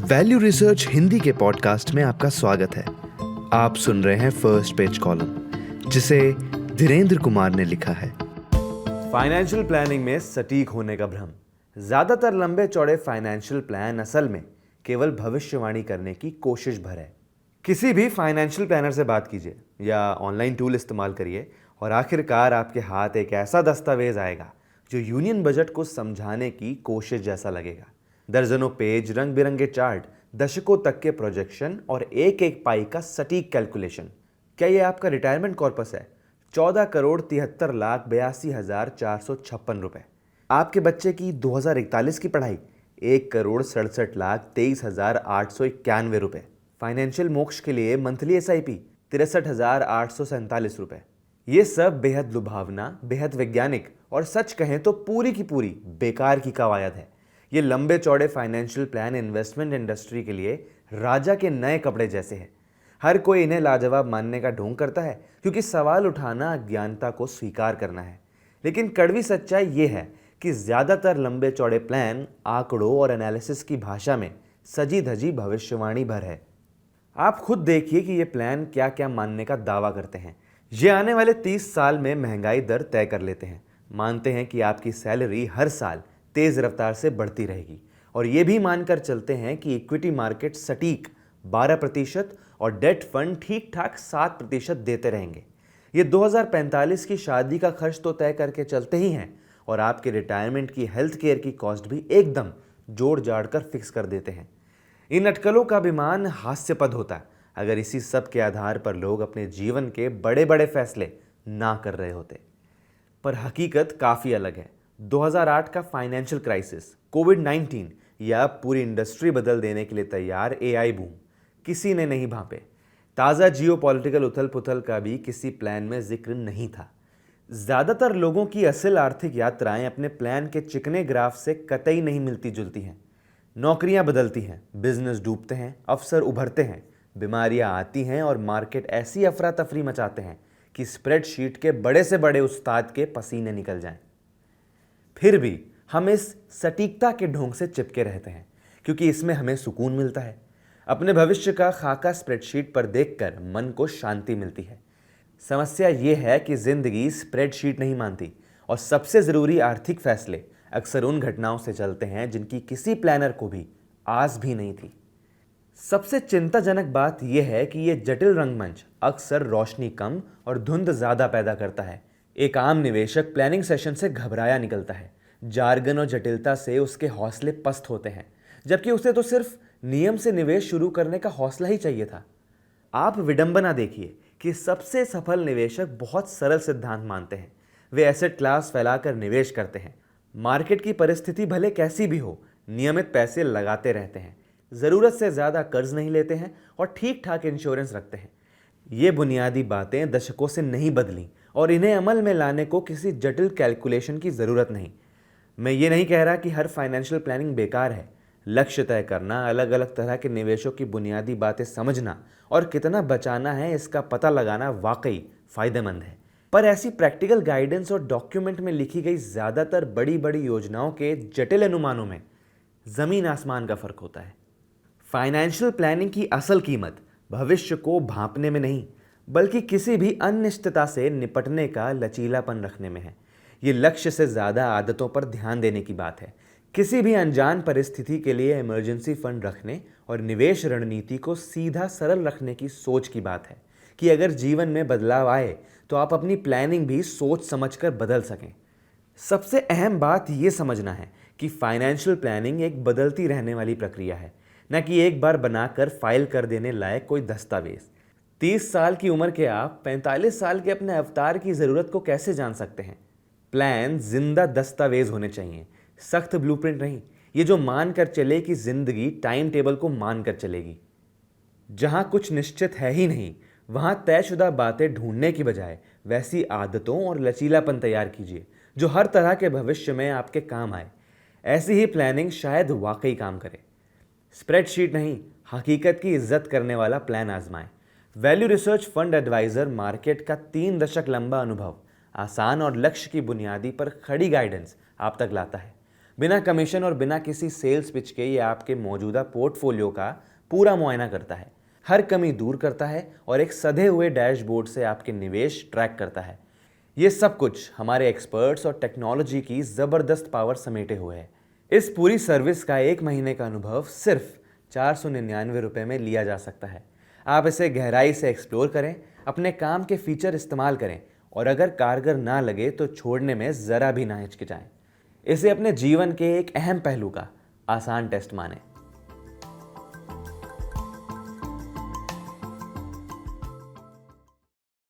Value research Hindi के podcast में आपका स्वागत है। आप सुन रहे हैं फर्स्ट पेज कॉलम, जिसे धीरेन्द्र कुमार ने लिखा है। फाइनेंशियल प्लानिंग में सटीक होने का भ्रम। ज्यादातर लंबे चौड़े फाइनेंशियल प्लान असल में केवल भविष्यवाणी करने की कोशिश भर है। किसी भी फाइनेंशियल प्लानर से बात कीजिए या ऑनलाइन टूल इस्तेमाल करिए और आखिरकार आपके हाथ एक ऐसा दस्तावेज आएगा जो यूनियन बजट को समझाने की कोशिश जैसा लगेगा। दर्जनों पेज, रंग बिरंगे चार्ट, दशकों तक के प्रोजेक्शन और एक एक पाई का सटीक कैलकुलेशन। क्या ये आपका रिटायरमेंट कॉर्पस है? 14,73,82,456 रुपए। आपके बच्चे की 2041 की पढ़ाई 1,67,23,891 रुपए। फाइनेंशियल मोक्ष के लिए मंथली SIP 63,847 रुपए। ये सब बेहद लुभावना, बेहद वैज्ञानिक और सच कहें तो पूरी की पूरी बेकार की कवायद है। ये लंबे चौड़े फाइनेंशियल प्लान इन्वेस्टमेंट इंडस्ट्री के लिए राजा के नए कपड़े जैसे हैं। हर कोई इन्हें लाजवाब मानने का ढोंग करता है क्योंकि सवाल उठाना अज्ञानता को स्वीकार करना है। लेकिन कड़वी सच्चाई ये है कि ज्यादातर लंबे चौड़े प्लान आंकड़ों और एनालिसिस की भाषा में सजी धजी भविष्यवाणी भर है। आप खुद देखिए कि ये प्लान क्या क्या मानने का दावा करते हैं। ये आने वाले 30 साल में महंगाई दर तय कर लेते हैं, मानते हैं कि आपकी सैलरी हर साल तेज रफ्तार से बढ़ती रहेगी और ये भी मानकर चलते हैं कि इक्विटी मार्केट सटीक 12% और डेट फंड ठीक ठाक 7% देते रहेंगे। ये 2045 की शादी का खर्च तो तय करके चलते ही हैं और आपके रिटायरमेंट की हेल्थ केयर की कॉस्ट भी एकदम जोड़ जाड़ कर फिक्स कर देते हैं। इन अटकलों का अभिमान हास्यपद होता अगर इसी सब के आधार पर लोग अपने जीवन के बड़े बड़े फैसले ना कर रहे होते। पर हकीकत काफ़ी अलग है। 2008 का फाइनेंशियल क्राइसिस, कोविड-19 या पूरी इंडस्ट्री बदल देने के लिए तैयार AI बूम किसी ने नहीं भांपे। ताज़ा जियोपॉलिटिकल उथल पुथल का भी किसी प्लान में जिक्र नहीं था। ज़्यादातर लोगों की असल आर्थिक यात्राएं अपने प्लान के चिकने ग्राफ से कतई नहीं मिलती जुलती हैं। नौकरियां बदलती हैं, बिजनेस डूबते हैं, अफसर उभरते हैं, बीमारियां आती हैं और मार्केट ऐसी अफरा तफरी मचाते हैं कि स्प्रेडशीट के बड़े से बड़े उस्ताद के पसीने निकल जाएं। फिर भी हम इस सटीकता के ढोंग से चिपके रहते हैं क्योंकि इसमें हमें सुकून मिलता है। अपने भविष्य का खाका स्प्रेडशीट पर देखकर मन को शांति मिलती है। समस्या यह है कि जिंदगी स्प्रेडशीट नहीं मानती और सबसे ज़रूरी आर्थिक फैसले अक्सर उन घटनाओं से चलते हैं जिनकी किसी प्लानर को भी आस भी नहीं थी। सबसे चिंताजनक बात यह है कि यह जटिल रंगमंच अक्सर रोशनी कम और धुंध ज़्यादा पैदा करता है। एक आम निवेशक प्लानिंग सेशन से घबराया निकलता है। जार्गन और जटिलता से उसके हौसले पस्त होते हैं, जबकि उसे तो सिर्फ नियम से निवेश शुरू करने का हौसला ही चाहिए था। आप विडंबना देखिए कि सबसे सफल निवेशक बहुत सरल सिद्धांत मानते हैं। वे एसेट क्लास फैलाकर निवेश करते हैं। मार्केट की परिस्थिति भले कैसी भी हो, नियमित पैसे लगाते रहते हैं, ज़रूरत से ज़्यादा कर्ज नहीं लेते हैं और ठीक ठाक इंश्योरेंस रखते हैं। ये बुनियादी बातें दशकों से नहीं बदली और इन्हें अमल में लाने को किसी जटिल कैलकुलेशन की ज़रूरत नहीं। मैं ये नहीं कह रहा कि हर फाइनेंशियल प्लानिंग बेकार है। लक्ष्य तय करना, अलग अलग तरह के निवेशों की बुनियादी बातें समझना और कितना बचाना है इसका पता लगाना वाकई फ़ायदेमंद है। पर ऐसी प्रैक्टिकल गाइडेंस और डॉक्यूमेंट में लिखी गई ज़्यादातर बड़ी बड़ी योजनाओं के जटिल अनुमानों में ज़मीन आसमान का फ़र्क होता है। फाइनेंशियल प्लानिंग की असल कीमत भविष्य को भांपने में नहीं, बल्कि किसी भी अनिश्चितता से निपटने का लचीलापन रखने में है। ये लक्ष्य से ज़्यादा आदतों पर ध्यान देने की बात है। किसी भी अनजान परिस्थिति के लिए इमरजेंसी फंड रखने और निवेश रणनीति को सीधा सरल रखने की सोच की बात है कि अगर जीवन में बदलाव आए तो आप अपनी प्लानिंग भी सोच समझकर बदल सकें। सबसे अहम बात ये समझना है कि फाइनेंशियल प्लानिंग एक बदलती रहने वाली प्रक्रिया है, न कि एक बार बनाकर फाइल कर देने लायक कोई दस्तावेज। 30 साल की उम्र के आप 45 साल के अपने अवतार की ज़रूरत को कैसे जान सकते हैं? प्लान जिंदा दस्तावेज होने चाहिए, सख्त ब्लूप्रिंट नहीं। ये जो मान कर चले कि जिंदगी टाइम टेबल को मान कर चलेगी। जहां कुछ निश्चित है ही नहीं, वहां तयशुदा बातें ढूंढने की बजाय वैसी आदतों और लचीलापन तैयार कीजिए जो हर तरह के भविष्य में आपके काम आए। ऐसी ही प्लानिंग शायद वाकई काम करे। स्प्रेडशीट नहीं, हकीकत की इज्जत करने वाला प्लान आजमाएं। Value research fund advisor market का 3 दशक लंबा अनुभव आसान और लक्ष्य की बुनियादी पर खड़ी गाइडेंस आप तक लाता है। बिना कमीशन और बिना किसी सेल्स पिच के ये आपके मौजूदा पोर्टफोलियो का पूरा मुआयना करता है, हर कमी दूर करता है और एक सधे हुए डैशबोर्ड से आपके निवेश ट्रैक करता है। ये सब कुछ हमारे एक्सपर्ट्स और टेक्नोलॉजी की ज़बरदस्त पावर समेटे हुए है। इस पूरी सर्विस का 1 महीने का अनुभव सिर्फ 499 रुपये में लिया जा सकता है। आप इसे गहराई से एक्सप्लोर करें, अपने काम के फीचर इस्तेमाल करें और अगर कारगर ना लगे तो छोड़ने में ज़रा भी ना हिचकिचाएं। इसे अपने जीवन के एक अहम पहलू का आसान टेस्ट मानें।